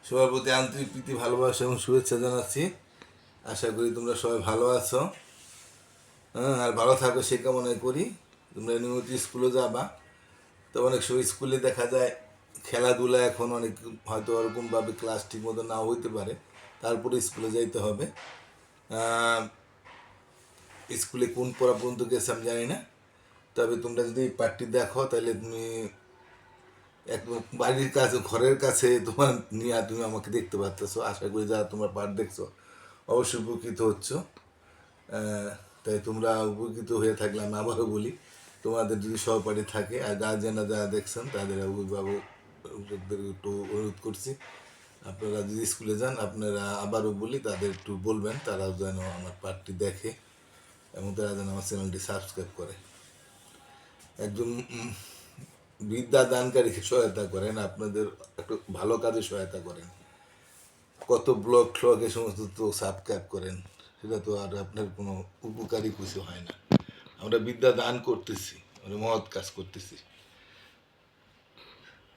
সবার প্রতি আন্তরিক প্রীতি ভালোবাসা এবং শুভেচ্ছা জানাচ্ছি। আশা করি তোমরা সবাই ভালো আছো। হ্যাঁ, আর ভালো থাকো সে কামনাই করি। তোমরা নিয়মিত স্কুলে যাবা। তো অনেক সময় স্কুলে দেখা যায় খেলাধুলা এখন অনেক হয়তো ওরকমভাবে ক্লাস ঠিক মতো নাও হইতে পারে, তারপরে স্কুলে যাইতে হবে। স্কুলে কোন পড়া পর্যন্ত গেছে আমি জানি না, তবে তোমরা যদি পাঠটি দেখো তাহলে তুমি একদম বাড়ির কাছে ঘরের কাছে তোমার নিয়ে তুমি আমাকে দেখতে পারতেছো। আশা করি যারা তোমরা পাঠ দেখছো অবশ্যই উপকৃত হচ্ছ। তাই তোমরা উপকৃত হয়ে থাকলে আমি আবারও বলি, তোমাদের যদি সহপাঠী থাকে আর গার্জেনরা যারা দেখছেন তাদের অভিভাবকদের একটু অনুরোধ করছি, আপনারা যদি স্কুলে যান আপনারা আবারও বলি তাদের একটু বলবেন তারা যেন আমার পাঠটি দেখে এবং তারা যেন আমার চ্যানেলটি সাবস্ক্রাইব করে। একজন বিদ্যা দানকারীকে সহায়তা করেন, আপনাদের একটু ভালো কাজে সহায়তা করেন। কত ব্লগ ফ্লগ এ সমস্ত তো সাবস্ক্রাইব করেন, সেটা তো আর আপনার কোনো উপকারী কিছু হয় না। আমরা বিদ্যা দান করতেছি, আমরা মহৎ কাজ করতেছি।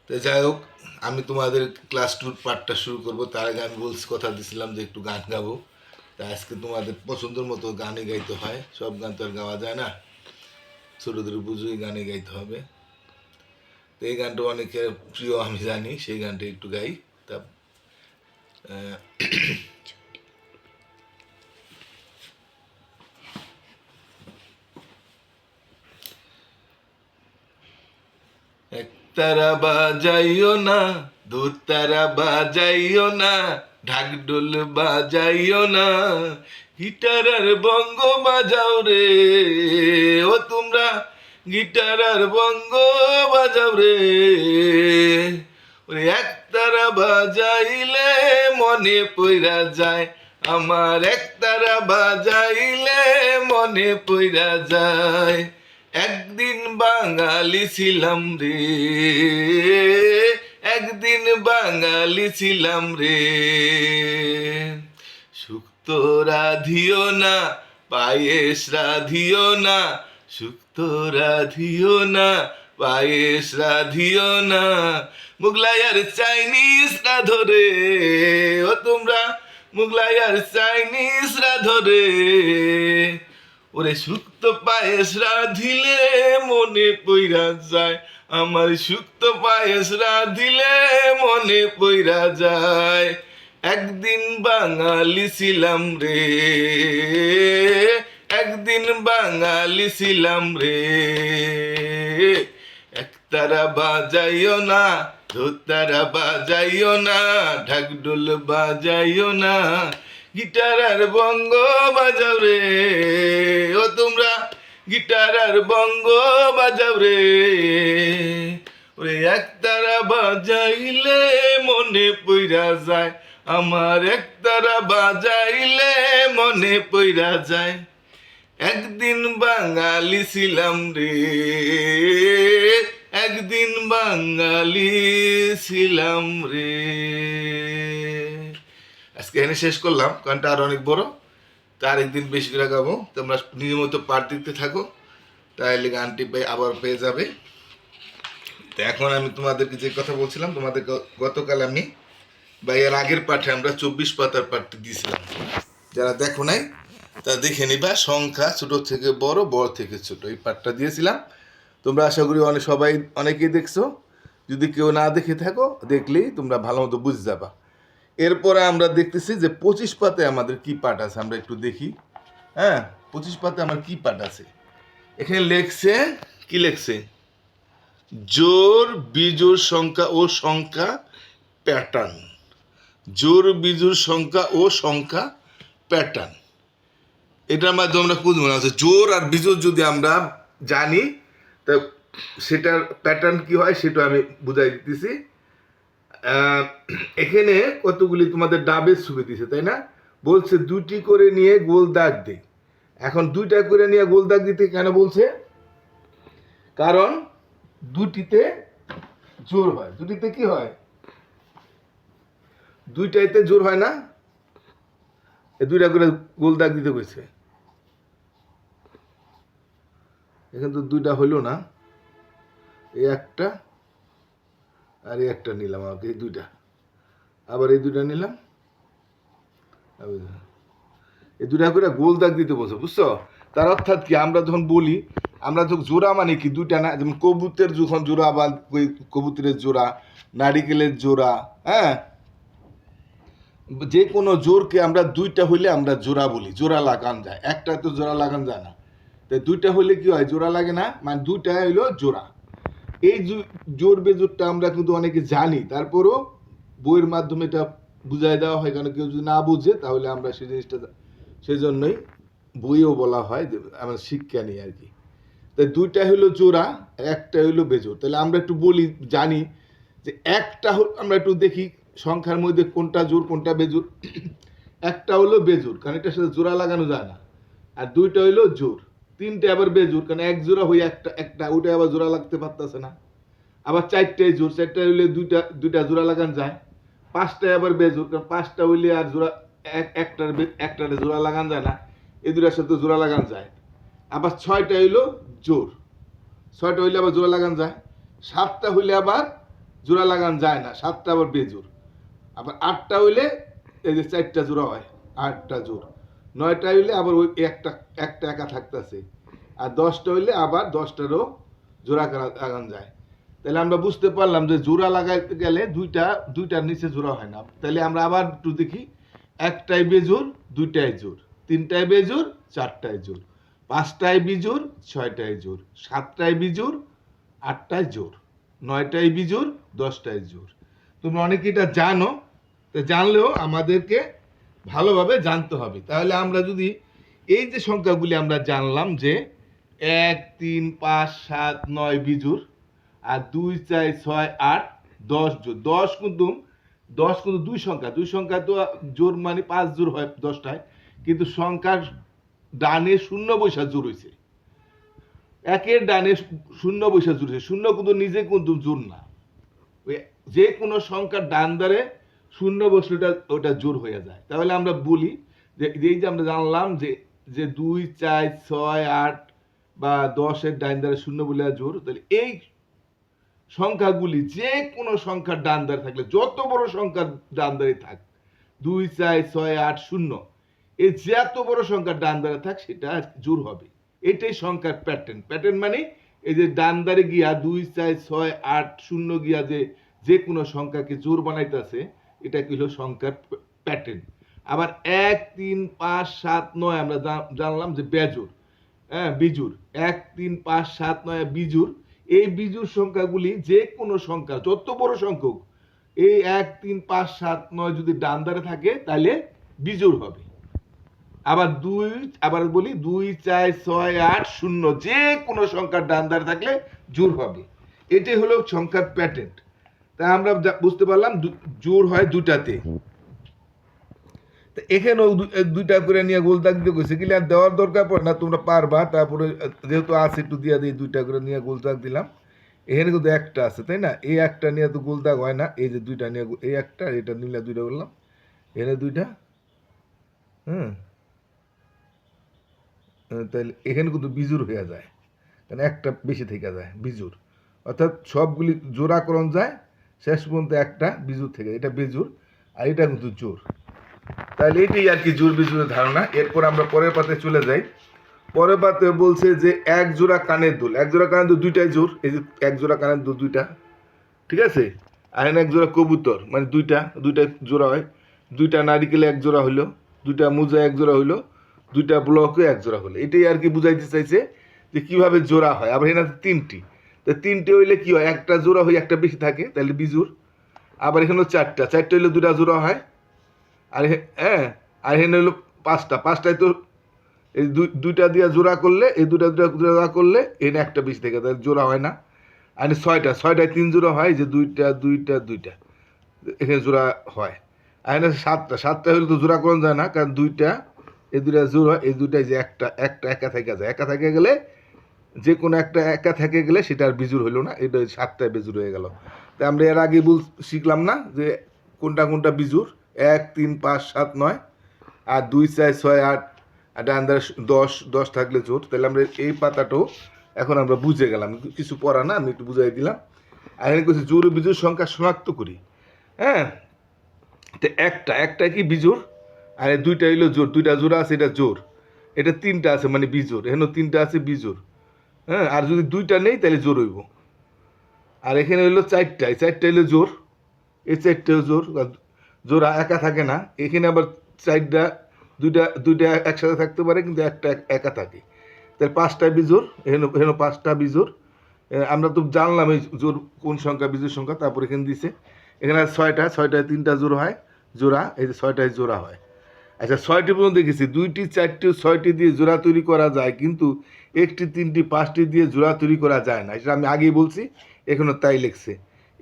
তো যাই হোক, আমি তোমাদের ক্লাস 2 পাঠটা শুরু করব। তার আগে আমি কথা দিছিলাম যে একটু গান গাবো। তা আজকে তোমাদের পছন্দের মতো গানই গাইতে হয়, সব গান তো আর গাওয়া যায় না, ছোটোদের বুঝেই গানে গাইতে হবে। তো এই গানটা অনেকের প্রিয় আমি জানি, সেই গানটা একটু গাই। তা একতারা বাজাইও না, দোতারা বাজাইও না, ঢাকঢোল বাজাইও না, গিটার আর বঙ্গ বাজাও রে ও তোমরা, গিটার আর বঙ্গ বাজাও রে। ওই একতারা বাজাইলে মনে পইরা যায় আমার, একতারা বাজাইলে মনে পইরা যায়। একদিন বাঙালি ছিলাম রে, একদিন বাঙালি ছিলাম রে। শুক্তো রাধিও না, পায়েস রাধিও না, শুক্তো রাধিও না, পায়েস রাধিও না, মুগলাই আর চাইনিজ রাধো রে ও তোমরা, মুগলাই আর চাইনিজ রাধো রে। ওরে শুক্তো পায়েস রাধিলে মনে পইরা যায় আমার, শুক্তো পায়েস রাধিলে মনে পইরা যায়। একদিন বাঙালি ছিলাম রে, একদিন বাঙালি ছিলাম রে। একতারা বাজাইও না, দোতারা বাজাইও না, ঢাকঢোল বাজাইও না, গিটার আর বঙ্গ বাজাও রে ও তোমরা, গিটার আর বঙ্গ বাজাও রে। ওরে একতারা বাজাইলে মনে পইরা যায় আমার, একতারা বাজাইলে মনে পইরা যায়। একদিন বাঙালি ছিলাম রে, একদিন বাঙালি ছিলাম রে। আজকে এখানে শেষ করলাম, গানটা আর অনেক বড়, তার একদিন বেশি করে গাবো। তোমরা নিয়মিত পাঠ দিতে থাকো, তাহলে গানটি আবার পেয়ে যাবে। তো এখন আমি তোমাদেরকে যে কথা বলছিলাম, তোমাদের গতকাল আমি বা এর আগের পাঠে আমরা 24 পাতার পাঠটি দিয়েছিলাম, যারা দেখো নাই তারা দেখে নিবা। সংখ্যা ছোট থেকে বড়, বড় থেকে ছোট, এই পাঠটা দিয়েছিলাম। তোমরা আশা করি সবাই অনেকেই দেখছো। যদি কেউ না দেখে থাকো, দেখলেই তোমরা ভালো মতো বুঝে যাবা। এরপরে আমরা দেখতেছি যে 25 পাতায় আমাদের কি পাঠ আছে, আমরা একটু দেখি। হ্যাঁ, 25 পাতায় আমার কি পাঠ আছে। এখানে লেখছে, কি লেখছে, জোর বিজোড় সংখ্যা ও সংখ্যা প্যাটার্ন। জোর বিজোড় সংখ্যা ও সংখ্যা প্যাটার্ন, এটার মাধ্যমে আমরা বুঝবো না জোর আর বিজোড় যদি আমরা জানি তা সেটার প্যাটার্ন কি হয় সেটা আমি বুঝাই দিতেছি। এখানে কতগুলি তোমাদের ডাবের ছবি দিছে, তাই না? বলছে দুটি করে নিয়ে গোল দাগ দেই। এখন দুইটা করে নিয়ে গোল দাগ দিতে কেন বলছে? কারণ দুটিতে জোর হয়। দুটিতে কি হয়? দুইটাইতে জোর হয় না, দুইটা করে গোল দাগ দিতে কইছে। এখানে তো দুইটা হইল না, এই একটা আর এই একটা নিলাম, আমাকে এই দুইটা আবার এই দুটা নিলাম, এই দুটা করে গোল দাগ দিতে বলছো, বুঝছো? তার অর্থাৎ কি, আমরা যখন বলি, আমরা যখন জোড়া মানে কি দুইটা না, যেমন কবুতের যখন জোড়া বা কবুতরের জোড়া, নারিকেলের জোড়া, হ্যাঁ, যে কোনো জোরকে আমরা দুইটা হইলে আমরা জোড়া বলি, জোড়া লাগান যায়, একটা তো জোড়া লাগান যায় না। তাই দুইটা হইলে কি হয়, জোড়া লাগে না, মানে দুইটা হইলো জোড়া। এই জোর বেজোরটা আমরা কিন্তু অনেকে জানি, তারপরও বইয়ের মাধ্যমে এটা বুঝাই দেওয়া হয়, কারণ কেউ যদি না বুঝে তাহলে আমরা সেই জিনিসটা, সেই জন্যই বইও বলা হয় যে আমরা শিক্ষা নিই আর কি। তাই দুইটা হইলো জোড়া, একটা হইলো বেজোর। তাহলে আমরা একটু বলি, জানি যে একটা আমরা একটু দেখি সংখ্যার মধ্যে কোনটা জোর কোনটা বেজোর। একটা হলো বেজোর, কারণ এটার সাথে জোড়া লাগানো যায় না। আর দুইটা হইলো জোর, তিনটে আবার বেজোর, কারণ এক জোড়া হয়ে একটা একটা ওটা আবার জোড়া লাগতে পারতেছে না। আবার চারটায় জোর, চারটা হইলে দুইটা দুইটা জোড়া লাগান যায়। পাঁচটায় আবার বেজোর, কারণ পাঁচটা হইলে আর জোড়া একটার জোড়া লাগান যায় না, এই দুটার সাথে জোড়া লাগান যায়। আবার ছয়টা হইলো জোর, ছয়টা হইলে আবার জোড়া লাগান যায়। সাতটা হইলে আবার জোড়া লাগান যায় না, সাতটা আবার বেজোর। আবার আটটা হইলে এই যে চারটা জোড়া হয়, আটটা জোর। নয়টা হইলে আবার ওই একটা একটা একা থাকতেছে। আর দশটা হইলে আবার দশটারও জোড়া লাগান যায়। তাহলে আমরা বুঝতে পারলাম যে জোড়া লাগাইতে গেলে দুইটার নিচে জোড়া হয় না। তাহলে আমরা আবার একটু দেখি, একটাই বেজোর, দুইটাই জোর, তিনটায় বেজোর, চারটায় জোর, পাঁচটায় বিজোর, ছয়টায় জোর, সাতটায় বিজোর, আটটায় জোর, নয়টায় বিজোর, দশটায় জোর। তোমরা অনেকে এটা জানো, তো জানলেও আমাদেরকে ভালোভাবে জানতে হবে। তাহলে আমরা যদি এই যে সংখ্যাগুলি আমরা জানলাম যে 1, 3, 5, 7, 9 বিজোর, আর 2, 4, 6, 8, 10 জোর। 10 কিন্তু দুই সংখ্যা তো জোর মানে 5 জোর হয় 10টায়, কিন্তু সংখ্যার ডানে শূন্য বৈশা জোর হয়েছে, একের ডানে শূন্য বৈশা জোর হয়েছে। শূন্য কিন্তু নিজে কিন্তু জোর না, যে কোনো সংখ্যার ডান দ্বারে শূন্য বসলে ওটা জোর হয়ে যায়। তাহলে আমরা বলি যে এই যে আমরা জানলাম যে যে 2, 4, 6, 8 বা 10-এর ডান দ্বারে শূন্য বলে জোর। তাহলে এই সংখ্যাগুলি যে কোনো সংখ্যার ডান দ্বারে থাকলে, যত বড় সংখ্যার ডান দ্বারে থাক, 2, 4, 6, 8, 0, এই যত বড় সংখ্যার ডান দ্বারে থাক সেটা জোর হবে। এটাই সংখ্যার প্যাটার্ন মানে এই যে ডান দ্বারে গিয়া 2, 4, 6, 8, 0 গিয়া যে কোনো সংখ্যাকে জোর বানাইতেছে, এটা কি হলো সংখ্যার প্যাটার্ন। আবার 1, 3, 5, 7, 9 আমরা জানলাম যে বেজোর, হ্যাঁ বিজুর। 1, 3, 5, 7, 9 বিজুর। এই বিজুর সংখ্যাগুলি যে কোনো সংখ্যা, যত বড় সংখ্যক, এই 1, 3, 5, 7, 9 যদি ডান ধারে থাকে তাহলে বিজুর হবে। আবার বলি 2, 4, 6, 8, 0 যে কোনো সংখ্যার ডান ধারে থাকলে জোর হবে। এটাই হলো সংখ্যার প্যাটার্ন। তাই আমরা বুঝতে পারলাম জোর হয় দুটাতে। এখানেও দুইটা করে নিয়ে গোল দাগ দিয়ে গেছে, গেলে আর দেওয়ার দরকার পড়ে না, তোমরা পারবা। তারপরে যেহেতু আছে একটু দিয়ে দিই, দুইটা করে নিয়ে গোল দাগ দিলাম। এখানে কিন্তু একটা আছে, তাই না? এই একটা নিয়ে তো গোল দাগ হয় না, এই যে দুইটা নিয়ে, এই একটা, এটা নিলে দুইটা বললাম, এখানে দুইটা, তাহলে এখানে কিন্তু বিজুর হয়ে যায়, কারণ একটা বেশি থেকে যায় বিজুর। অর্থাৎ সবগুলি জোড়াকরণ যায়, শেষ পর্যন্ত একটা বিজুর থেকে, এটা বেজুর আর এটা কিন্তু জোর। তাহলে এটাই আর কি জোর বিজুরের ধারণা। এরপর আমরা পরের পাতে চলে যাই। পরের পাতে বলছে যে এক জোড়া কানের দুল, এক জোড়া কানের দুল দুইটাই জোর। এই যে এক জোড়া কানের দুল দুইটা, ঠিক আছে। আর এক জোড়া কবুতর, মানে দুইটা জোড়া হয়। দুইটা নারিকেলে এক জোড়া হইলো, দুইটা মোজা এক জোড়া হইলো, দুইটা ব্লকে এক জোড়া হলো। এটাই আর কি বুঝাইতে চাইছে যে কিভাবে জোড়া হয়। আবার এখানে তিনটি, তো তিনটে হইলে কি হয়, একটা জোড়া হয়ে একটা বেশি থাকে, তাহলে বিজুর। আবার এখানে চারটা হইলে দুটা জোড়া হয়। আর হ্যাঁ, আর এখানে হলো পাঁচটায় তো এই দুইটা দিয়ে জোড়া করলে, এই দুটা জোড়া করলে এখানে একটা বেশি থেকে, তাহলে জোড়া হয় না। আর ছয়টায় 3 জোড়া হয়, যে দুইটা এখানে জোড়া হয়। আর এখানে সাতটা হলে তো জোড়া করা যায় না, কারণ এই দুইটা জোড়া, এই দুইটাই যে একটা একা থেকে যায়, একা থেকে গেলে যে কোনো একটা একা থেকে গেলে সেটা আর বিজুর হইলো না, এটা 7টায় বেজুর হয়ে গেল। তাই আমরা এর আগে শিখলাম না যে কোনটা বিজুর। 1, 3, 5, 7, 9 আর 2, 4, 6, 8 আর ডান ধারে 10 থাকলে জোর। তাহলে আমরা এই পাতাটাও এখন আমরা বুঝে গেলাম, কিছু পড়া না, আমি একটু বুঝাই দিলাম। আর এখানে কিছু জোর বিজুর সংখ্যা শনাক্ত করি। হ্যাঁ, তো একটা কি বিজোর, আর এই দুইটা হইলো জোর, দুইটা জোড়া আছে এটা জোর, এটা তিনটা আছে মানে বিজোর, এখানে তিনটা আছে বিজোর। হ্যাঁ, আর যদি দুইটা নেই তাহলে জোর হইব। আর এখানে হইলো চারটা, এই চারটা হইলো জোর, এই চারটেও জোর, জোড়া একা থাকে না। এখানে আবার চারটা, দুইটা দুইটা একসাথে থাকতে পারে কিন্তু একটা একা থাকে, তাহলে পাঁচটা বিজোর, এখানে এখানে পাঁচটা বিজোর। আমরা তো জানলাম এই জোর কোন সংখ্যা বিজোর সংখ্যা, তারপর এখানে দিছে এখানে ছয়টায় তিনটা জোর হয় জোড়া, এই যে ছয়টায় জোড়া হয়। আচ্ছা, ছয়টি পর্যন্ত দেখেছি, দুইটি চারটি ছয়টি দিয়ে জোড়া তৈরি করা যায়, কিন্তু একটি তিনটি পাঁচটি দিয়ে জোড়া তৈরি করা যায় না, এটা আমি আগেই বলছি, এখনো তাই লিখছে।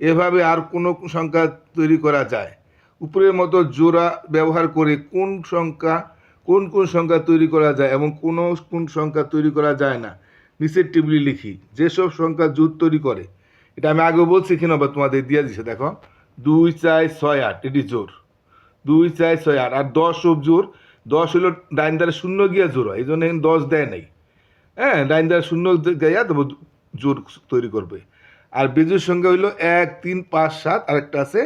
এভাবে আর কোনো সংখ্যা তৈরি করা যায়। উপরের মতো জোড়া ব্যবহার করে কোন সংখ্যা তৈরি করা যায় এবং কোন সংখ্যা তৈরি করা যায় না নিচের টেবিলে লিখি। যেসব সংখ্যা জোড় তৈরি করে, এটা আমি আগেও বলছি, এখানে আবার তোমাদের দিয়ে দিছে, দেখো 2 4 6 8, এটি জোর 2 4 6 8। আর 10 জোর, 10 হলো ডাইন দ্বারা শূন্য গিয়া জোর হয়, এই জন্য এখানে 10 দেয় নাই। হ্যাঁ, ডাইন দ্বারা শূন্য গাইয়া তবে জোর তৈরি করবে। আর বেজোর সংখ্যা হইলো 1 3 5 7, আরেকটা আছে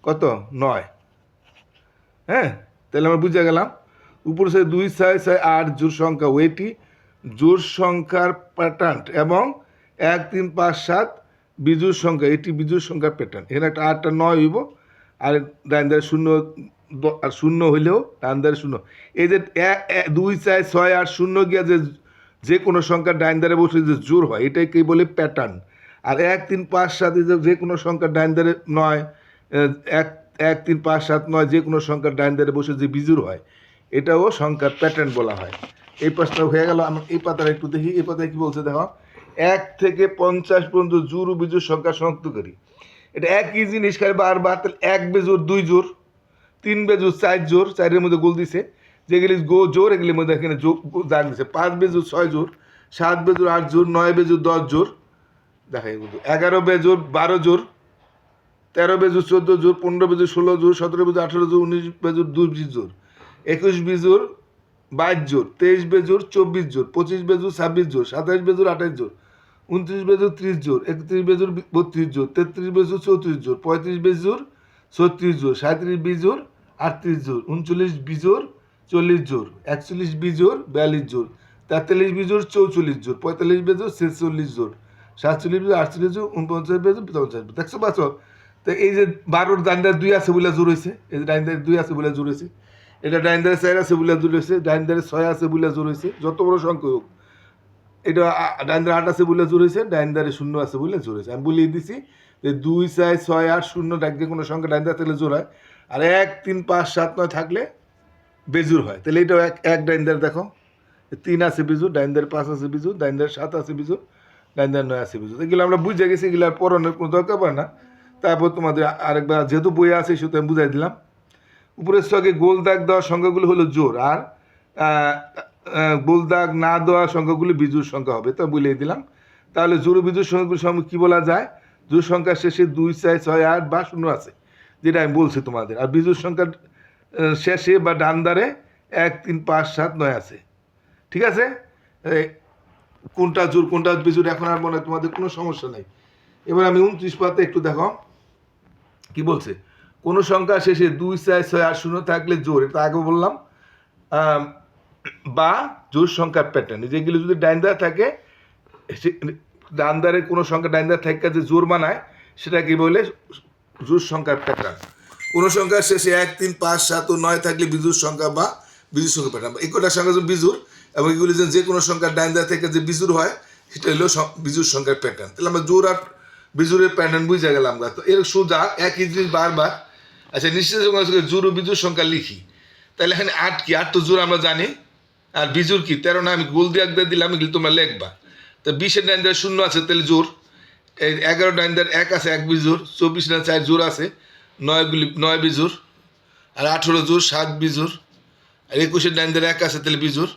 কত 9। হ্যাঁ, তাহলে আমরা বুঝে গেলাম। উপরে সে 2 6 6 8 জোর সংখ্যা, ওইটি জোর সংখ্যার প্যাটার্ন, এবং 1 3 5 7 বিজোড় সংখ্যা, এটি বিজোড় সংখ্যার প্যাটার্ন। এখানে একটা 8টা 9 হইব, আর ডাইন দ্বারা শূন্য, আর শূন্য হইলেও ডান দ্বারা শূন্য। এই যে 2 4 6 8 শূন্য গিয়া যে কোনো সংখ্যা ডাইন দ্বারা বসে যে জোর হয়, এটাই বলে প্যাটার্ন। আর 1 3 5 7 যে কোনো সংখ্যা ডাইন দ্বারা 9, 1 1 3 5 7 9 যে কোনো সংখ্যা ডাইন দ্বারা বসে যে বিজোড় হয়, এটাও সংখ্যার প্যাটার্ন বলা হয়। এই পাঁচটা হয়ে গেল। আমরা এই পাতাটা একটু দেখি, এই পাতায় কি বলছে দেখো, 1 থেকে 50 পর্যন্ত জোড় ও বিজোড় সংখ্যা শনাক্ত করি। এটা একই জিনিস, খালি বারবার। তাহলে 1 বেজোড় 2 জোড়, 3 বেজোড় 4 জোড়, 4-এর মধ্যে গোল দিছে, যেগুলি জোর এগুলির মধ্যে এখানে দাগ দিছে। 5 বেজোড় 6 জোড়, 7 বেজোড় 8 জোড়, 9 বেজোড় 10 জোড়, দেখাই 11 বেজোড় 12 জোড়, 13 বেজোড় 14 জোড়, 15 বেজোড় 16 জোড়, 17 বেজোড় 18 জোড়, 19 বেজোড় 20 জোড়, 21 বেজোড় 22 জোড়, 23 বেজোড় 24 জোড়, 25 বেজোড় 26 জোড়, 27 বেজোড় 28 জোড়, 29 বেজোড় 30 জোড়, 31 বেজোড় 32 জোড়, 33 বেজোড় 34 জোড়, 35 বেজোড় 36 জোড়, 37 বেজোড় 38 জোড়, 39 বেজোড় 40 জোড়, 41 বেজোড় 42 জোড়, 43 বেজোড় 44 জোড়, 45 বেজোড় 46 জোড়, 47 বেজোড় 48 জোড়, 49 বেজোড় 55 জোড়। দেখছো পাচ্ছ? তো এই যে 12-র ডাইনদার 2 আছে বলে জোর হয়েছে, এই যে ডাইনদার 2 আছে বলে জোর হয়েছে, এটা ডাইনদারে 4 আছে বলে জোর হয়েছে, ডাইনদারে 6 আছে বলে জোর হয়েছে, যত বড় সংখ্যা হোক। এটা ডাইনদারে 8 আছে বলে জোর হয়েছে, ডাইনদারে 0 আছে বলে জোর হয়েছে। আমি বলিয়ে দিছি যে 2 4 6 8 0 ডাকলে কোনো সংখ্যা ডাইনদার থাকলে জোর হয়, আর 1 3 5 7 9 থাকলে বেজুর হয়। তাহলে এটাও এক ডাইনদার, দেখো 3 আছে বিজুর, ডাইনদার 5 আছে বিজুর, ডাইনদার 7 আছে বিজুর, ডাইনদার 9 আছে বিজুর। এগুলো আমরা বুঝে গেছি, এগুলো আর পড়ানোর কোনো দরকার পড়ে না। তারপর তোমাদের আরেকবার, যেহেতু বই আছে সেহেতু আমি বুঝাই দিলাম। উপরের স্তকে গোল দাগ দেওয়া সংখ্যাগুলো হলো জোর, আর গোল দাগ না দেওয়া সংখ্যাগুলি বিজোড় সংখ্যা হবে, তা বলে দিলাম। তাহলে জোর ও বিজোড় সংখ্যাগুলি সঙ্গে কী বলা যায়? জোর সংখ্যার শেষে 2 4 6 8 বা 0 আছে, যেটা আমি বলছি তোমাদের। আর বিজোড় সংখ্যার শেষে বা ডান ধারে 1 3 5 7 9 আছে। ঠিক আছে? কোনটা জোর কোনটা বিজোড় এখন আর মনে তোমাদের কোনো সমস্যা নেই। এবার আমি 29 পাতে একটু দেখো কি বলছে। কোনো সংখ্যা শেষে 2 4 6 8 0 থাকলে জোর, এটা আগে বললাম, বা জোর সংখ্যার প্যাটার্ন। যেগুলো যদি ডাইন ধারে থাকে, ডান ধারে কোনো সংখ্যা ডাইন ধারে থাকে যে জোর বানায়, সেটা কি বলে? জোর সংখ্যার প্যাটার্ন। কোনো সংখ্যার শেষে 1 3 5 7 ও 9 থাকলে বিজোড় সংখ্যা বা বিজোড় সংখ্যা প্যাটার্ন। এই কটা সংখ্যা যেমন বিজোড়, এবং এগুলি যে কোনো সংখ্যার ডাইন ধারে থেকে যে বিজোড় হয়, সেটা হলো বিজোড় সংখ্যার প্যাটার্ন। তাহলে আমরা জোর আর বিজোড়ের প্যাটার্ন বুঝে গেলাম। তো এর সোজা একই জিনিস বারবার। আচ্ছা, নিশ্চিত যখন জোর ও বিজোড় সংখ্যা লিখি, তাহলে এখানে 8 কি? 8 তো জোর আমরা জানি, আর বিজোড় কি? 13 না, আমি গোল দিয়ে এক দিলাম, এগুলি তোমরা লিখবা। তো 20-এর ডাইন ধারে 0 আছে, তাহলে জোর। 11 ডাইন ধারে 1 আছে, 1 বিজোড়। 24 ডাইন 4 জোর আছে, 9 বিজোড়। আর 18 জোর, 7 বিজোড়। আর 21-এর ডাইন ধারে 1 আছে, তাহলে বিজোড়।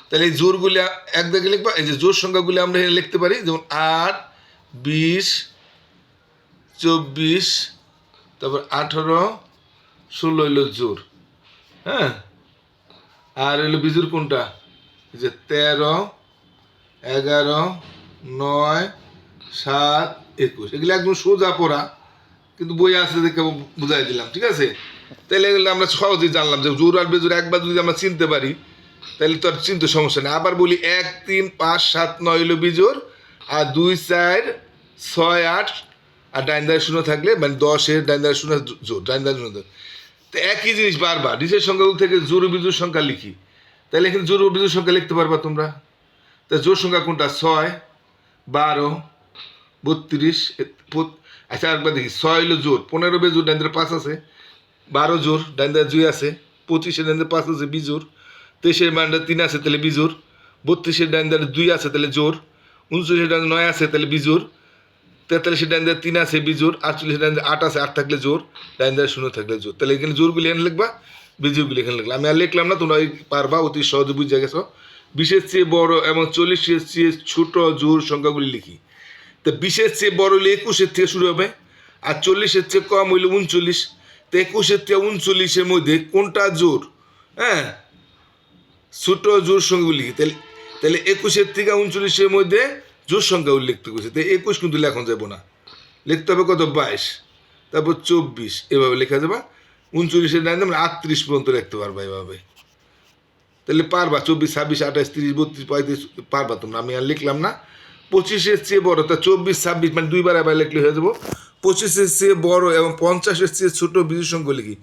তাহলে এই জোরগুলি এক দিকে লিখবা। এই যে জোর সংখ্যাগুলি আমরা এখানে লিখতে পারি, যেমন 8 20 24, তারপর 18 16 হইল জোর। হ্যাঁ, আর হইলো বিজোড় কোনটা? যে 13 11 9 7 21। এগুলো একদম সোজা পড়া, কিন্তু বই আছে দেখে বুঝাই দিলাম। ঠিক আছে? তাহলে এগুলো আমরা সহজেই জানলাম যে জোর আর বেজোর একবার যদি আমরা চিনতে পারি তাহলে তো আর চিনতে সমস্যা নেই। আবার বলি 1 3 5 7 9 হলো বিজোর, আর 2 4 6 8 আর ডাইন ধারে শূন্য থাকলে মানে 10-এর ডাইন ধারে শূন্য জোর, ডাইন ধারে শূন্য। তো একই জিনিস বারবার নিচের সংখ্যাগুলো থেকে জোর ও বিজোর সংখ্যা লিখি, তাহলে এখানে জোর ও বিজোর সংখ্যা লিখতে পারবা তোমরা। তা জোর সংখ্যা কোনটা? 6 12 32। আচ্ছা একবার দেখি, 6 হলো জোর, 15 বেজোর, ডাইন ধারে 5 আছে, 12 জোর, ডাইন ধারে 2 আছে, 25-এর ডাইন ধারে 5 আছে বিজোর, 23-এর ডাইন ধারে 3 আছে তাহলে বিজোর, 32-এর ডাইন ধারে 2 আছে তাহলে জোর, 29-এর ডাইন 9 আছে তাহলে বিজোর, 43-এর ডাইন ধারে 3 আছে বিজোর, 48-এর ডাইন ধারে 8 আছে, 8 থাকলে জোর, ডাইন ধারে 0 থাকলে জোর। তাহলে এখানে জোরগুলি এখানে লিখবা, বিজোরগুলি এখানে লিখলাম। আমি আর লিখলাম না, তোমরা পারবা, অতি সহজে বুঝে গেছো। 20-এর চেয়ে বড় এবং 40-এর চেয়ে ছোট জোর সংখ্যাগুলি লিখি। তো 20-এর চেয়ে বড় হলে 21-এর থেকে শুরু হবে, আর 40-এর চেয়ে কম হইলে 39। তো 21-এর থেকে 39-এর মধ্যে কোনটা জোর? হ্যাঁ, ছোট জোর সংখ্যাগুলি লিখি। তাহলে তাহলে 21-এর থেকে 39-এর মধ্যে জোর সংখ্যা উল্লেখ করছে। তো 21 কিন্তু লেখন যাবো না, লিখতে হবে কত? 22, তারপর 24, এভাবে লেখা যাবে। 39-এর ডাইন আমরা 38 পর্যন্ত লিখতে পারবা এভাবে। তাহলে পারবা 24 26 28 30 32 35 পারবা তোমরা। আমি আর লিখলাম না। 25-এর চেয়ে বড়, তা 24 26 মানে দুইবার আবার লিখলে হয়ে যাবো। 25-এর চেয়ে বড় এবং 50-এর চেয়ে ছোট বিজোড় সংখ্যা লিখি।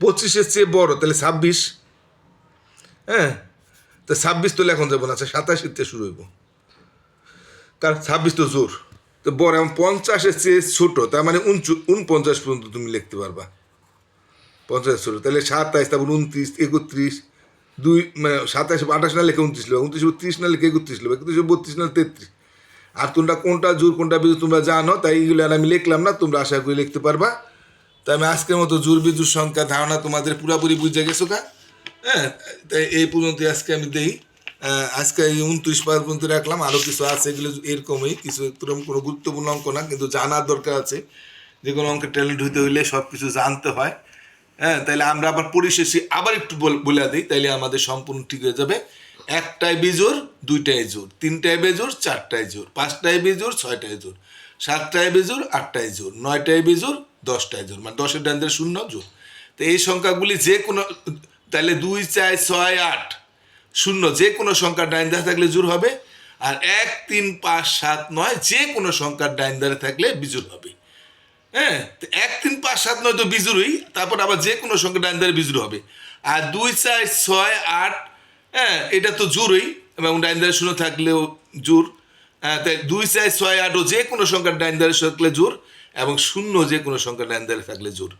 25-এর চেয়ে বড় তাহলে 26, হ্যাঁ, তো 26 তো লেখন যাবো না, 27-এর থেকে শুরু হইব, কারণ 26 তো জোর। তো বড় এবং 50-এর চেয়ে ছোট, তার মানে 49 পর্যন্ত তুমি লিখতে পারবা। 50 ছোট তাহলে 27, তারপর 29 31 2 মানে 27 28 না লিখে 29 লিখবে, 29 30 না লিখে 31 লিখবে, 31 32 না 33। আর তোমরা কোনটা জোর কোনটা বিজোর তোমরা জানো, তাই এইগুলো আর আমি লিখলাম না, তোমরা আশা করি লিখতে পারবা। তাই আমি আজকের মতো জোর বিজোর সংখ্যা ধারণা তোমাদের পুরোপুরি বুঝে গেছো কা? হ্যাঁ, তাই এই পর্যন্ত আজকে আমি দেই। আজকে এই 29 পর্যন্ত রাখলাম, আরও কিছু আছে এগুলো এরকমই কিছু, এরকম কোনো গুরুত্বপূর্ণ অঙ্ক না, কিন্তু জানার দরকার আছে। যে কোনো অঙ্কের ট্যালেন্ট হইতে হইলে সব কিছু জানতে হয়। হ্যাঁ, তাইলে আমরা আবার পরিশেষে আবার একটু বলে দিই, তাইলে আমাদের সম্পূর্ণ ঠিক হয়ে যাবে। 1টায় বিজোড় 2টায় জোর, 3টায় বেজোড় 4টায় জোর, 5টায় বিজোড় 6টায় জোর, 7টায় বিজোড় 8টায় জোর, 9টায় বিজোড় 10টায় জোর, মানে 10-এর ডান ধারে 0 জোর। তো এই সংখ্যাগুলি যে কোনো, তাহলে 2 4 6 8 0 যে কোনো সংখ্যার ডাইন ধারে থাকলে জোর হবে, আর 1 3 5 7 9 যে কোনো সংখ্যার ডাইন ধারে থাকলে বিজোড় হবে। হ্যাঁ, তো 1 3 5 7 9 তো বিজুরই, তারপর আবার যে কোনো সংখ্যা ডাইন ধারে বিজুর হবে। আর 2 4 6 8, হ্যাঁ, এটা তো জোরই, এবং ডাইন ধারে 0 থাকলেও জোর। হ্যাঁ, তাই 2 4 6 8 ও যে কোনো সংখ্যার ডাইন ধারে থাকলে জোর, এবং 0 যে কোনো সংখ্যার ডাইন ধারে থাকলে জোর।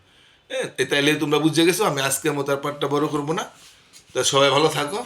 হ্যাঁ, তাইলে তোমরা বুঝে গেছো। আমি আজকের মতো আর পাঠটা বড় করবো না। তা সবাই ভালো থাকো।